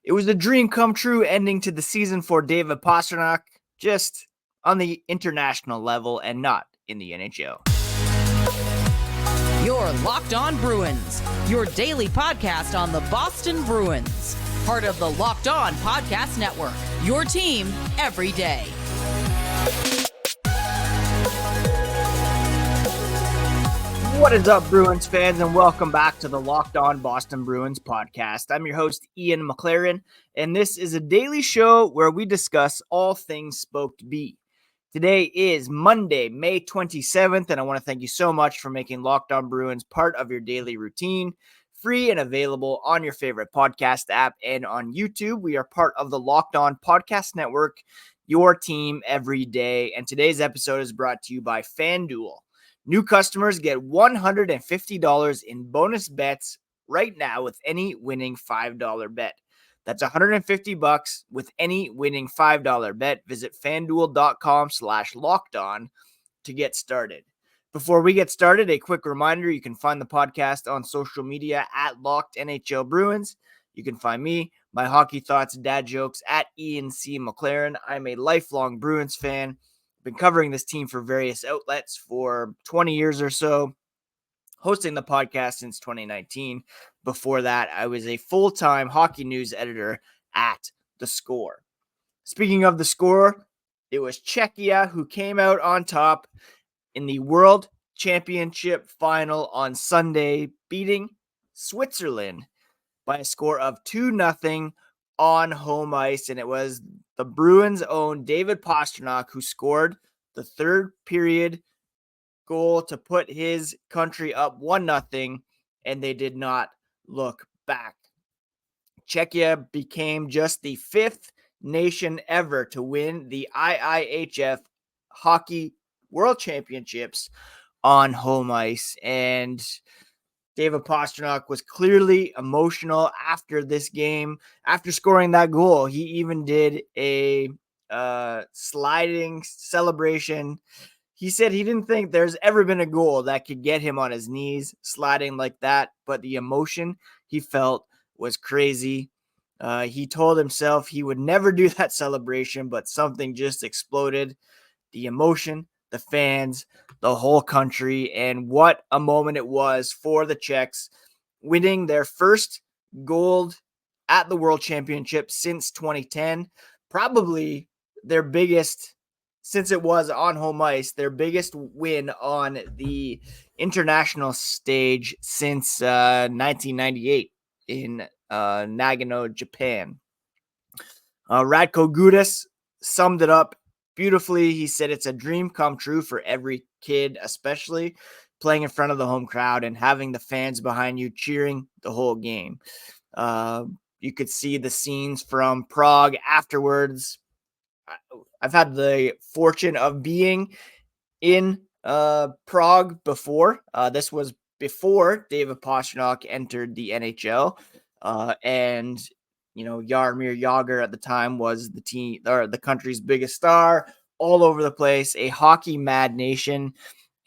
It was a dream come true ending to the season for David Pastrnak, just on the international level and not in the NHL. You're Locked On Bruins, your daily podcast on the Boston Bruins. Part of the Locked On Podcast Network, your team every day. What is up, Bruins fans, and welcome back to the Locked On Boston Bruins podcast. I'm your host, Ian McLaren, and this is a daily show where we discuss all things Spoke to Be. Today is Monday, May 27th, and I want to thank you so much for making Locked On Bruins part of your daily routine, free and available on your favorite podcast app and on YouTube. We are part of the Locked On Podcast Network, your team every day, and today's episode is brought to you by FanDuel. New customers get $150 in bonus bets right now with any winning $5 bet. That's $150 with any winning $5 bet. Visit FanDuel.com/lockedon to get started. Before we get started, a quick reminder, you can find the podcast on social media at Locked NHL Bruins. You can find me, my hockey thoughts, dad jokes at Ian C. McLaren. I'm a lifelong Bruins fan. Been covering this team for various outlets for 20 years or so, hosting the podcast since 2019. Before that, I was a full-time hockey news editor at The Score. Speaking of The Score, it was Czechia who came out on top in the World Championship final on Sunday, beating Switzerland by a score of 2-0 on home ice, and it was the Bruins' own David Pastrnak who scored the third period goal to put his country up 1-0, and they did not look back. Czechia became just the fifth nation ever to win the IIHF Hockey World Championships on home ice, and David Pastrnak was clearly emotional after this game. After scoring that goal, he even did a sliding celebration. He said he didn't think there's ever been a goal that could get him on his knees sliding like that, but the emotion he felt was crazy. He told himself he would never do that celebration, but something just exploded. The emotion, the fans, the whole country, and what a moment it was for the Czechs, winning their first gold at the World Championship since 2010, probably their biggest, since it was on home ice, their biggest win on the international stage since 1998 in Nagano, Japan. Radko Gudas summed it up beautifully. He said it's a dream come true for every kid, especially playing in front of the home crowd and having the fans behind you cheering the whole game. You could see the scenes from Prague afterwards. I've had the fortune of being in Prague before. This was before David Pastrnak entered the NHL, and Jaromir Jagr at the time was the team or the country's biggest star, all over the place, a hockey mad nation,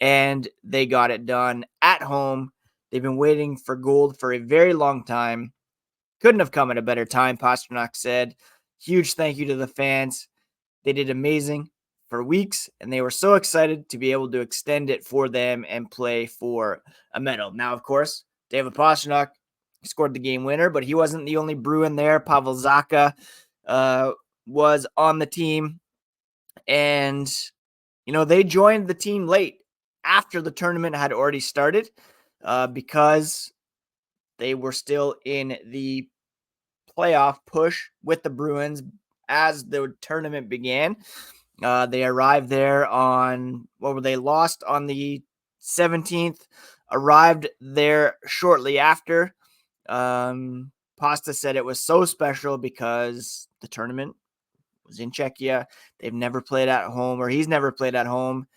and they got it done at home. They've been waiting for gold for a very long time. Couldn't have come at a better time, Pastrnak said. Huge thank you to the fans. They did amazing for weeks, and they were so excited to be able to extend it for them and play for a medal. Now, of course, David Pastrnak scored the game winner, but he wasn't the only Bruin there. Pavel Zacha was on the team, and they joined the team late after the tournament had already started because they were still in the playoff push with the Bruins as the tournament began. They arrived there they lost on the 17th, arrived there shortly after. Pasta said it was so special because the tournament was in Czechia. They've never played at home, or he's never played at home.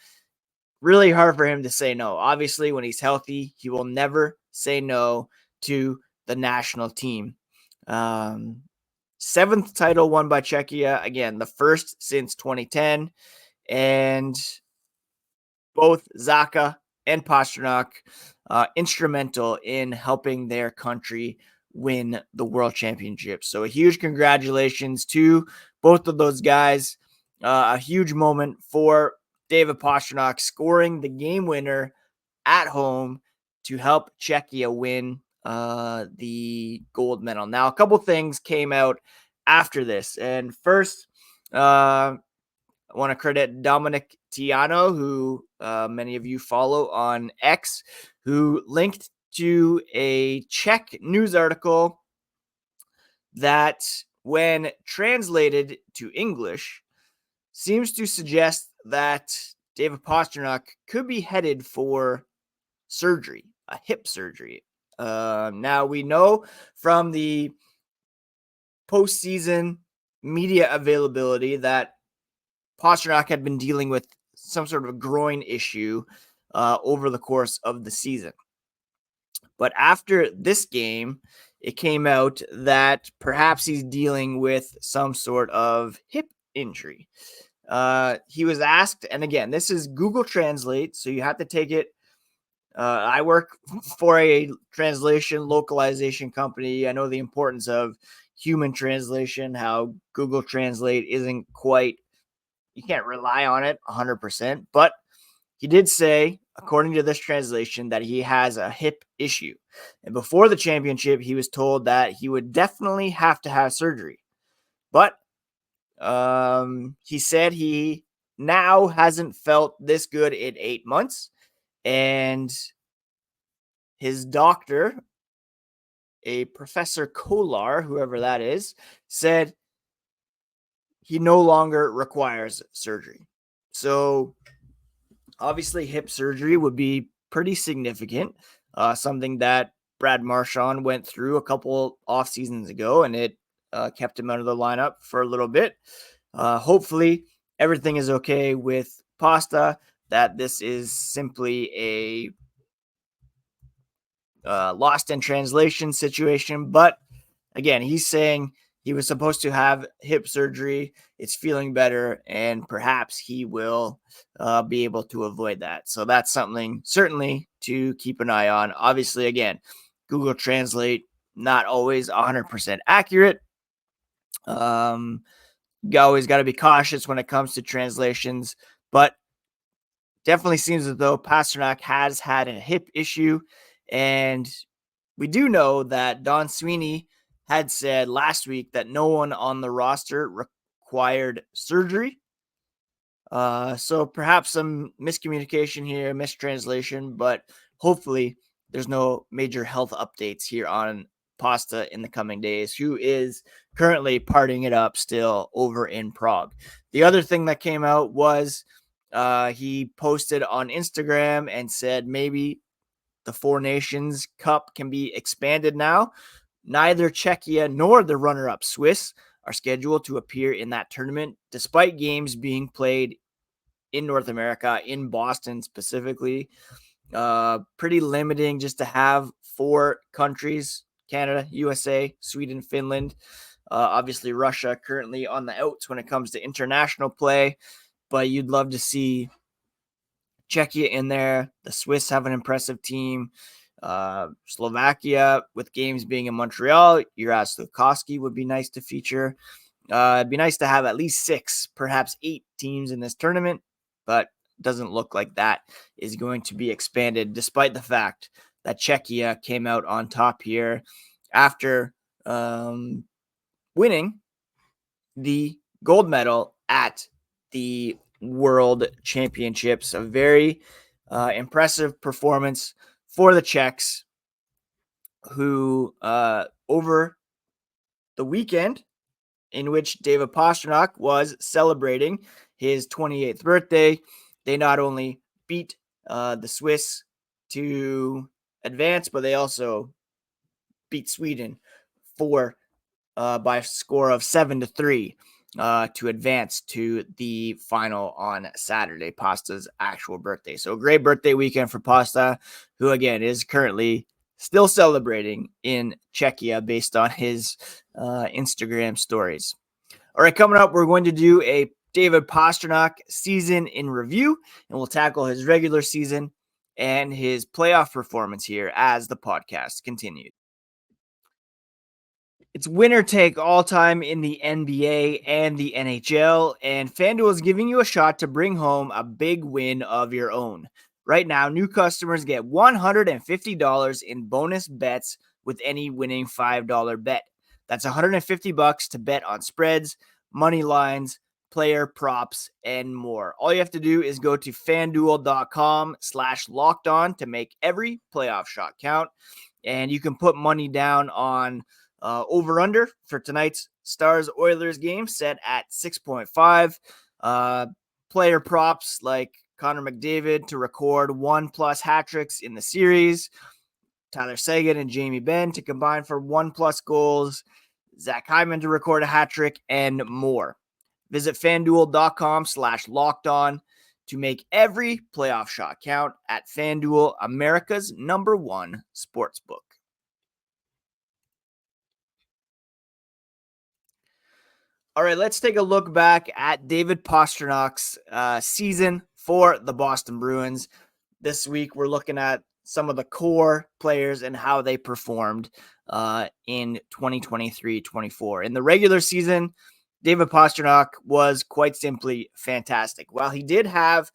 Really hard for him to say no. Obviously, when he's healthy, he will never say no to the national team. Seventh title won by Czechia. Again, the first since 2010. And both Zacha and Pastrnak instrumental in helping their country win the World Championship. So a huge congratulations to both of those guys. A huge moment for David Pastrňák scoring the game winner at home to help Czechia win the gold medal. Now, a couple things came out after this. And first, I want to credit Dominic Tiano, who many of you follow on X, who linked to a Czech news article that, when translated to English, seems to suggest that David Pastrňák could be headed for surgery, a hip surgery. Now, we know from the postseason media availability that Pastrňák had been dealing with some sort of a groin issue over the course of the season. But after this game, it came out that perhaps he's dealing with some sort of hip injury. He was asked, and again, this is Google Translate, so you have to take it. I work for a translation localization company. I know the importance of human translation, how Google Translate isn't quite, you can't rely on it 100%, but he did say, according to this translation, that he has a hip issue. And before the championship, he was told that he would definitely have to have surgery. But he said he now hasn't felt this good in 8 months. And his doctor, a Professor Kolar, whoever that is, said he no longer requires surgery. So obviously hip surgery would be pretty significant, something that Brad Marchand went through a couple off seasons ago, and it kept him out of the lineup for a little bit. Hopefully everything is okay with Pasta, that this is simply a lost in translation situation. But again, he's saying he was supposed to have hip surgery. It's feeling better, and perhaps he will be able to avoid that. So that's something certainly to keep an eye on. Obviously, again, Google Translate, not always 100% accurate. You always got to be cautious when it comes to translations, but definitely seems as though Pastrňák has had a hip issue. And we do know that Don Sweeney had said last week that no one on the roster required surgery. So perhaps some miscommunication here, mistranslation, but hopefully there's no major health updates here on Pasta in the coming days, who is currently partying it up still over in Prague. The other thing that came out was he posted on Instagram and said maybe the Four Nations Cup can be expanded now. Neither Czechia nor the runner-up Swiss are scheduled to appear in that tournament, despite games being played in North America, in Boston specifically. Pretty limiting just to have 4 countries: Canada, USA, Sweden, Finland. Obviously, Russia currently on the outs when it comes to international play, but you'd love to see Czechia in there. The Swiss have an impressive team. Slovakia, with games being in Montreal, Juraj would be nice to feature. It'd be nice to have at least 6, perhaps 8 teams in this tournament, but doesn't look like that is going to be expanded, despite the fact that Czechia came out on top here after winning the gold medal at the World Championships. A very impressive performance for the Czechs, who over the weekend in which David Pastrnak was celebrating his 28th birthday, they not only beat the Swiss to advance, but they also beat Sweden by a score of 7-3 to advance to the final on Saturday, Pasta's actual birthday. So a great birthday weekend for Pasta, who again is currently still celebrating in Czechia based on his Instagram stories. All right, coming up, we're going to do a David Pastrnak season in review, and we'll tackle his regular season and his playoff performance here as the podcast continues. It's winner take all time in the NBA and the NHL, and FanDuel is giving you a shot to bring home a big win of your own. Right now, new customers get $150 in bonus bets with any winning $5 bet. That's $150 to bet on spreads, money lines, player props, and more. All you have to do is go to fanduel.com/lockedon to make every playoff shot count. And you can put money down on over-under for tonight's Stars-Oilers game set at 6.5. Player props like Connor McDavid to record 1+ hat tricks in the series. Tyler Seguin and Jamie Benn to combine for 1+ goals. Zach Hyman to record a hat trick, and more. Visit fanduel.com/lockedon to make every playoff shot count at FanDuel, America's #1 sportsbook. All right, let's take a look back at David Pastrňák's season for the Boston Bruins. This week, we're looking at some of the core players and how they performed in 2023-24. In the regular season, David Pastrňák was quite simply fantastic. While he did have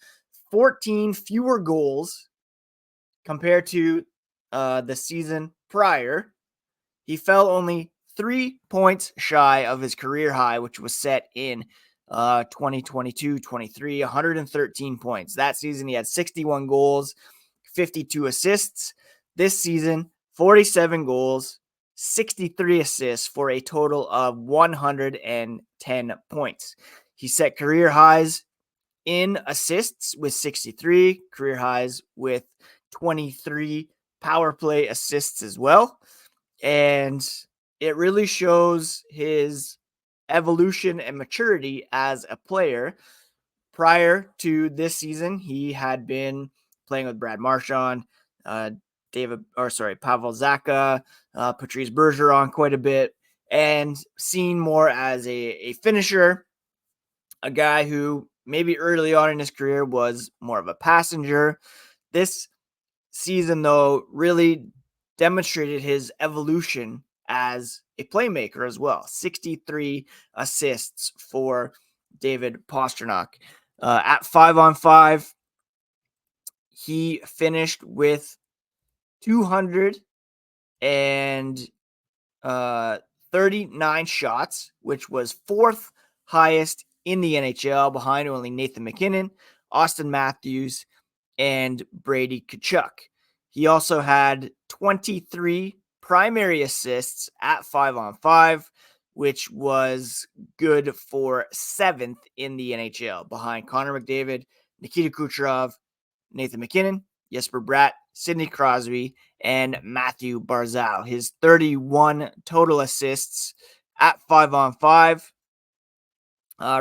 14 fewer goals compared to the season prior, he fell only 3 points shy of his career high, which was set in 2022-23, 113 points. That season, he had 61 goals, 52 assists. This season, 47 goals, 63 assists for a total of 110 points. He set career highs in assists with 63, career highs with 23 power play assists as well. And it really shows his evolution and maturity as a player. Prior to this season, he had been playing with Brad Marchand, Pavel Zacha, Patrice Bergeron quite a bit, and seen more as a finisher, a guy who maybe early on in his career was more of a passenger. This season, though, really demonstrated his evolution as a playmaker as well. 63 assists for David Pastrňák. At 5-on-5, he finished with 239 shots, which was fourth highest in the NHL, behind only Nathan MacKinnon, Austin Matthews, and Brady Tkachuk. He also had 23 primary assists at 5-on-5, which was good for 7th in the NHL, behind Connor McDavid, Nikita Kucherov, Nathan MacKinnon, Jesper Bratt, Sidney Crosby, and Matthew Barzal. His 31 total assists at 5-on-5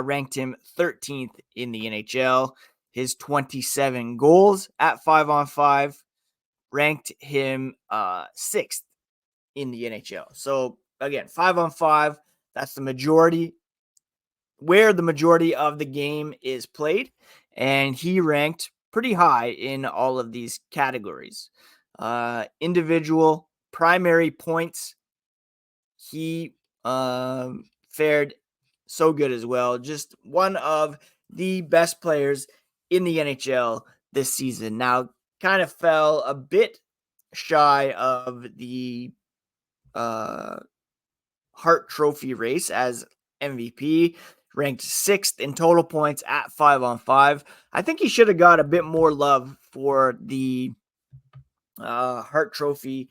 ranked him 13th in the NHL. His 27 goals at 5-on-5 ranked him 6th in the NHL. So again, 5-on-5, that's the majority, where the majority of the game is played. And he ranked pretty high in all of these categories. Individual primary points, he fared so good as well. Just one of the best players in the NHL this season. Now, kind of fell a bit shy of the Hart Trophy race as MVP, ranked 6th in total points at 5-on-5. I think he should have got a bit more love for the Hart Trophy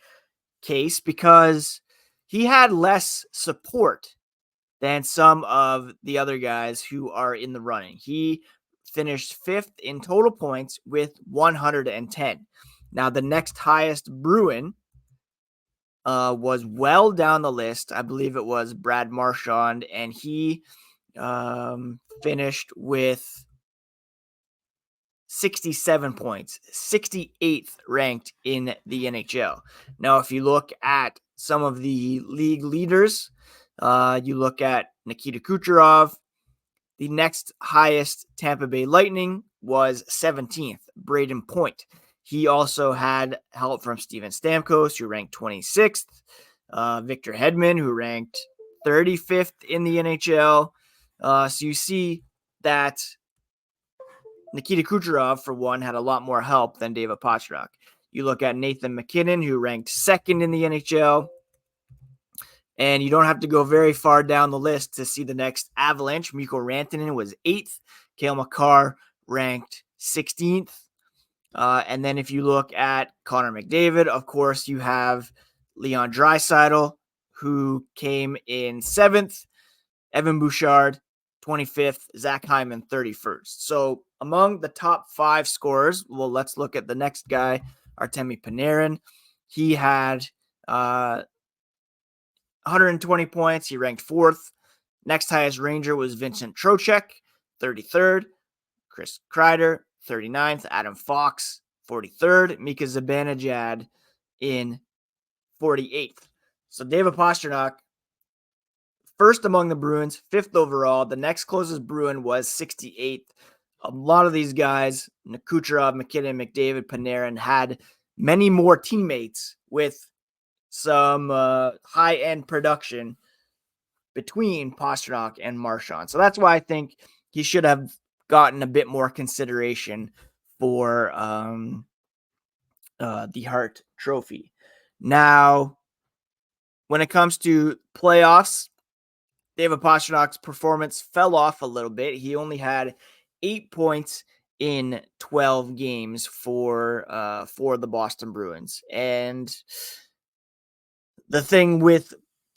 case because he had less support than some of the other guys who are in the running. He finished 5th in total points with 110. Now, the next highest Bruin was well down the list. I believe it was Brad Marchand, and he finished with 67 points, 68th ranked in the NHL. Now, if you look at some of the league leaders, you look at Nikita Kucherov. The next highest Tampa Bay Lightning was 17th, Braden Point. He also had help from Steven Stamkos, who ranked 26th. Victor Hedman, who ranked 35th in the NHL. So you see that Nikita Kucherov, for one, had a lot more help than David Pastrnak. You look at Nathan MacKinnon, who ranked second in the NHL. And you don't have to go very far down the list to see the next Avalanche. Mikko Rantanen was 8th. Cale Makar ranked 16th. And then if you look at Connor McDavid, of course, you have Leon Draisaitl, who came in 7th. Evan Bouchard, 25th. Zach Hyman, 31st. So among the top 5 scorers, well, let's look at the next guy, Artemi Panarin. He had 120 points. He ranked 4th. Next highest Ranger was Vincent Trocheck, 33rd. Chris Kreider, 39th. Adam Fox, 43rd. Mika Zibanejad in 48th. So David Pastrnak, first among the Bruins, 5th overall. The next closest Bruin was 68th. A lot of these guys, Kucherov, McKinnon, McDavid, Panarin, had many more teammates with some high-end production between Pastrnak and Marchand. So that's why I think he should have gotten a bit more consideration for the Hart Trophy. Now, when it comes to playoffs, David Pastrnak's performance fell off a little bit. He only had 8 points in 12 games for the Boston Bruins. And the thing with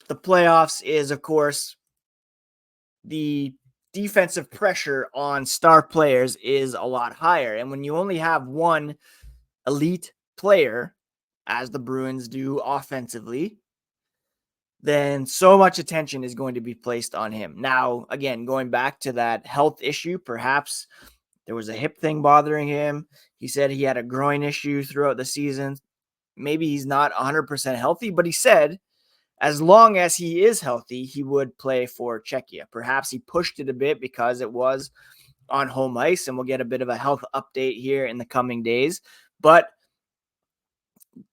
the playoffs is, of course, the defensive pressure on star players is a lot higher. And when you only have one elite player, as the Bruins do offensively, then so much attention is going to be placed on him. Now, again, going back to that health issue, perhaps there was a hip thing bothering him. He said he had a groin issue throughout the season. Maybe he's not 100% healthy, but he said as long as he is healthy, he would play for Czechia. Perhaps he pushed it a bit because it was on home ice, and we'll get a bit of a health update here in the coming days. But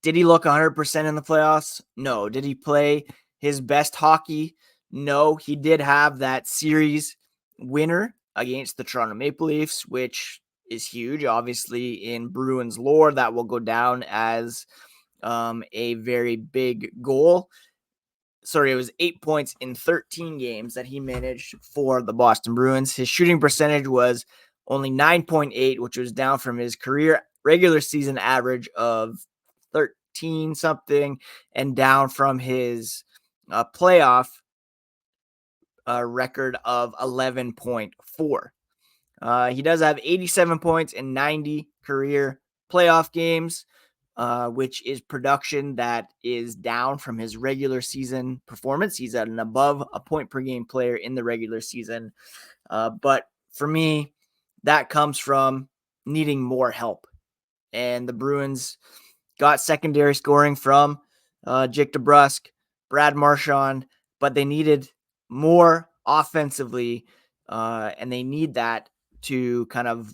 did he look 100% in the playoffs? No. Did he play his best hockey? No. He did have that series winner against the Toronto Maple Leafs, which is huge. Obviously, in Bruins lore, that will go down as a very big goal. Sorry, it was 8 points in 13 games that he managed for the Boston Bruins. His shooting percentage was only 9.8, which was down from his career regular season average of 13 something and down from his playoff record of 11.4. He does have 87 points in 90 career playoff games, which is production that is down from his regular season performance. He's at an above a point per game player in the regular season. But for me, that comes from needing more help. And the Bruins got secondary scoring from Jake DeBrusk, Brad Marchand, but they needed more offensively, and they need that to kind of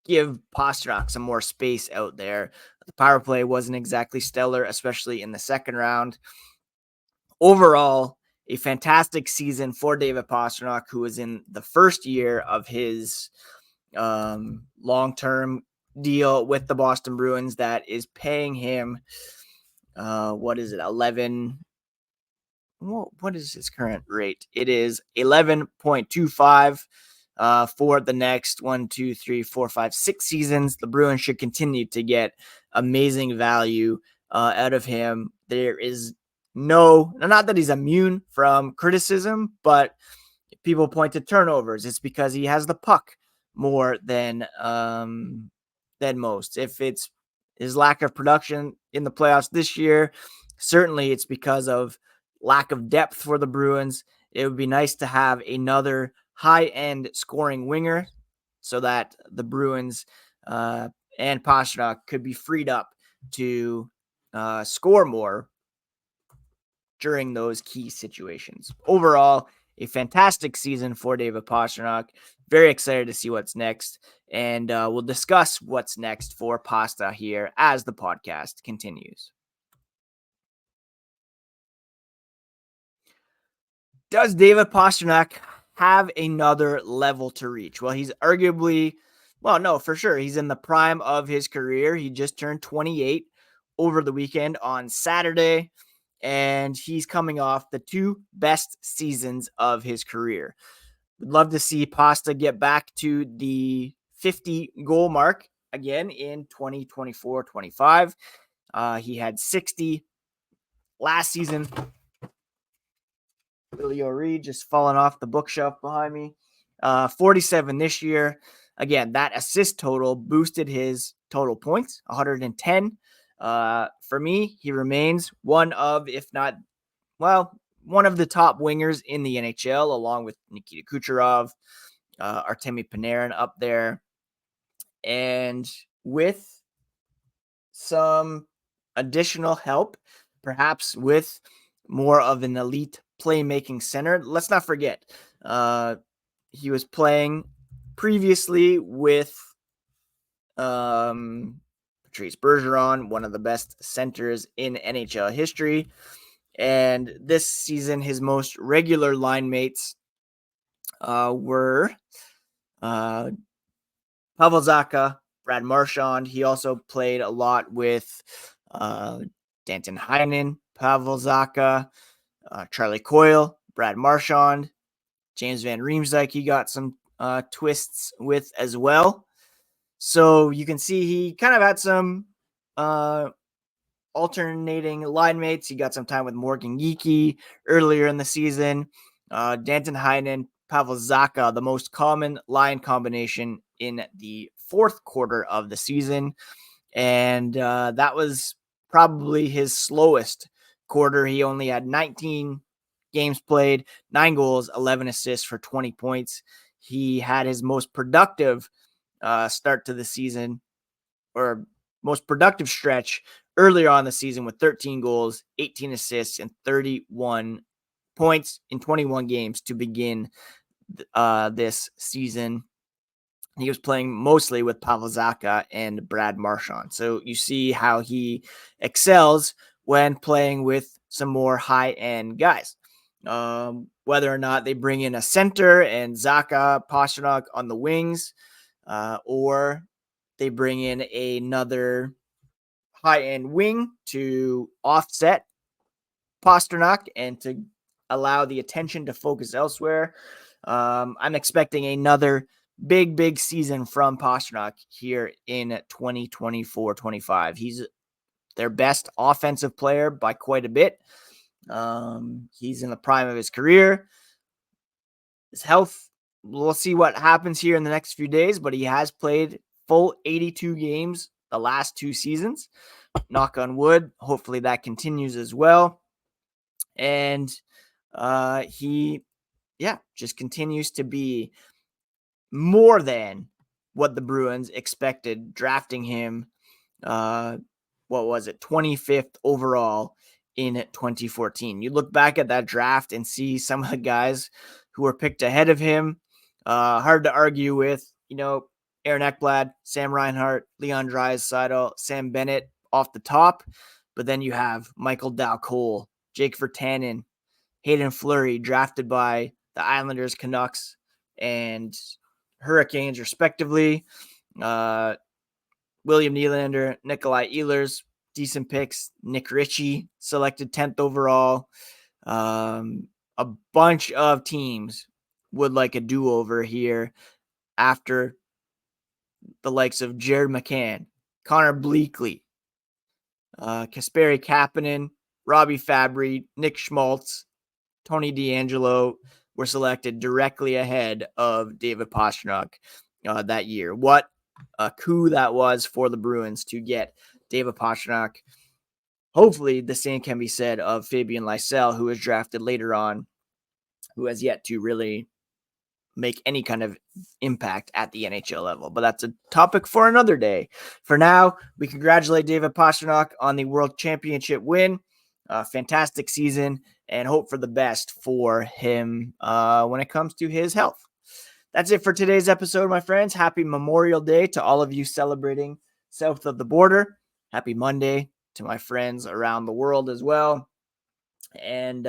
give Pastrnak some more space out there. The power play wasn't exactly stellar, especially in the second round. Overall, a fantastic season for David Pastrnak, who was in the first year of his long-term deal with the Boston Bruins that is paying him, 11. What is his current rate? It is 11.25 for the next 6 seasons. The Bruins should continue to get amazing value out of him. There is not that he's immune from criticism, but people point to turnovers. It's because he has the puck more than most. If it's his lack of production in the playoffs this year, certainly it's because of lack of depth for the Bruins. It would be nice to have another high-end scoring winger so that the Bruins and Pastrnak could be freed up to score more during those key situations. Overall, a fantastic season for David Pastrnak. Very excited to see what's next, and we'll discuss what's next for Pasta here as the podcast continues. Does David Pastrnak have another level to reach? Well, he's arguably, well, no, for sure. He's in the prime of his career. He just turned 28 over the weekend on Saturday, and he's coming off the two best seasons of his career. Would love to see Pasta get back to the 50 goal mark again in 2024-25. He had 60 last season. Billy O'Reed just falling off the bookshelf behind me. 47 this year. Again, that assist total boosted his total points, 110. For me, he remains one of, if not, well, one of the top wingers in the NHL, along with Nikita Kucherov, Artemi Panarin up there. And with some additional help, perhaps with more of an elite playmaking center. Let's not forget, he was playing previously with Patrice Bergeron, one of the best centers in NHL history. And this season, his most regular line mates were Pavel Zacha, Brad Marchand. He also played a lot with Danton Heinen, Pavel Zacha, Charlie Coyle, Brad Marchand, James Van Riemsdyk. He got some twists with as well. So you can see he kind of had some alternating line mates. He got some time with Morgan Geekie earlier in the season. Danton Heinen, Pavel Zacha, the most common line combination in the fourth quarter of the season. And that was probably his slowest quarter. He only had 19 games played, 9 goals, 11 assists for 20 points. He had his most productive start to the season, or most productive stretch earlier on the season, with 13 goals, 18 assists, and 31 points in 21 games to begin this season. He was playing mostly with Pavel Zacha and Brad Marchand. So you see how he excels when playing with some more high-end guys. Whether or not they bring in a center and Zacha, Pastrnak on the wings, or they bring in another high-end wing to offset Pastrnak and to allow the attention to focus elsewhere. I'm expecting another big season from Pastrnak here in 2024-25. He's their best offensive player by quite a bit. He's in the prime of his career. His health, we'll see what happens here in the next few days, but he has played full 82 games the last 2 seasons. Knock on wood. Hopefully that continues as well. And he just continues to be more than what the Bruins expected, drafting him, 25th overall in 2014. You look back at that draft and see some of the guys who were picked ahead of him. Hard to argue with, Aaron Ekblad, Sam Reinhart, Leon Draisaitl, Sam Bennett off the top. But then you have Michael Dal-Cole, Jake Virtanen, Hayden Fleury, drafted by the Islanders, Canucks, and Hurricanes, respectively. William Nylander, Nikolai Ehlers, decent picks. Nick Ritchie, selected 10th overall. A bunch of teams would like a do-over here after the likes of Jared McCann, Connor Bleakley, Kasperi Kapanen, Robbie Fabry, Nick Schmaltz, Tony DeAngelo were selected directly ahead of David Pastrnak that year. What a coup that was for the Bruins to get David Pastrnak. Hopefully the same can be said of Fabian Lysell, who was drafted later on, who has yet to really make any kind of impact at the NHL level. But that's a topic for another day. For now, we congratulate David Pastrnak on the World Championship win. Fantastic season, and hope for the best for him when it comes to his health. That's it for today's episode, my friends. Happy Memorial Day to all of you celebrating south of the border. Happy Monday to my friends around the world as well. And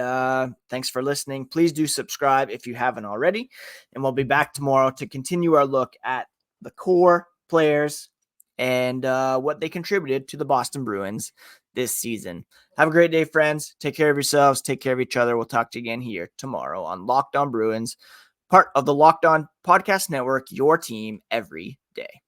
thanks for listening. Please do subscribe if you haven't already. And we'll be back tomorrow to continue our look at the core players and what they contributed to the Boston Bruins this season. Have a great day, friends. Take care of yourselves. Take care of each other. We'll talk to you again here tomorrow on Locked On Bruins, part of the Locked On Podcast Network, your team every day.